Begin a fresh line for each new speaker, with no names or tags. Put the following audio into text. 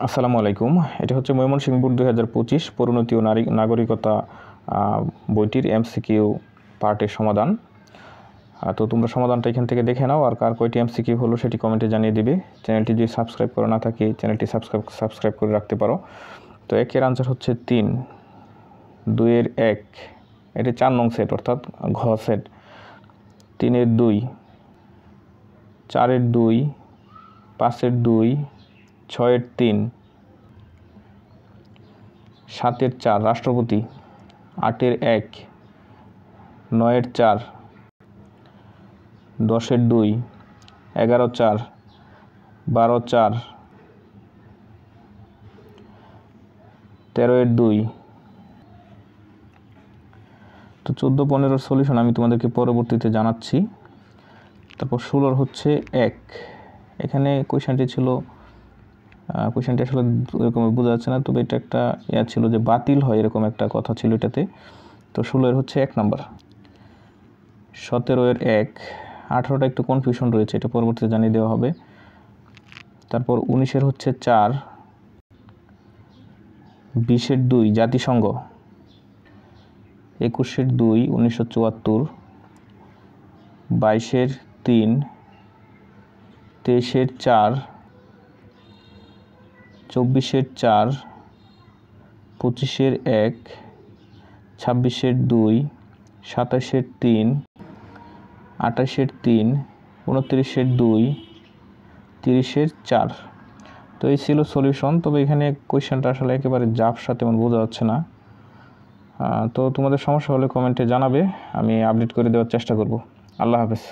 আসসালামু আলাইকুম। এটা হচ্ছে ময়মনসিংহ বোর্ড 2025 পরিণতি ও নাগরিকতা বইটির এমসিকিউ পার্টের সমাধান। তো তোমরা সমাধানটা এখান থেকে দেখে নাও, আর কার কয়টি এমসিকিউ হলো সেটি কমেন্টে জানিয়ে দিবে। চ্যানেলটি যদি সাবস্ক্রাইব করা না থাকে চ্যানেলটি সাবস্ক্রাইব করে রাখতে পারো। তো একের আনসার হচ্ছে 3, 2-এর 1, এটি 4 নং সেট অর্থাৎ ঘ সেট। 3-এর 2, 4-এর 2, 5-এর 2, 6-এর 3, 7-এর 4 রাষ্ট্রপতি, 8-এর 1, 9-এর 4, 10-এর 2, 11-4, 12-4, 13-এর 2। তো 14-15 সলিউশন আমি তোমাদেরকে পরবর্তীতে জানাচ্ছি। তারপর 16-র হচ্ছে 1। এখানে কোয়েশ্চেনটি আসলে এরকম বোঝা যাচ্ছে না, তবে এটা একটা ছিল যে বাতিল হয় এরকম একটা কথা ছিল এটাতে। তো 16-এর হচ্ছে 1 নাম্বার। 17-এর 1, 18টা একটু কনফিউশন রয়েছে, এটা পরবর্তীতে জানিয়ে দেওয়া হবে। তারপর 19-এর হচ্ছে 4, 20-এর 2 জাতিসংঘ, 21-এর 2 1974, 22-এর 3, 23-এর 4, 24-এর 4, 25-এর 1, 26-এর 2, 27-এর 3, 28-এর 3, 29-এর 2, 30-এর 4। তো এই ছিল সলিউশন। তবে এখানে কোয়েশ্চেনটা আসলে একেবারে ঝাপসা, তেমন বোঝা যাচ্ছে না। তো তোমাদের সমস্যা হলে কমেন্টে জানাবে, আমি আপডেট করে দেওয়ার চেষ্টা করব। আল্লাহ হাফেজ।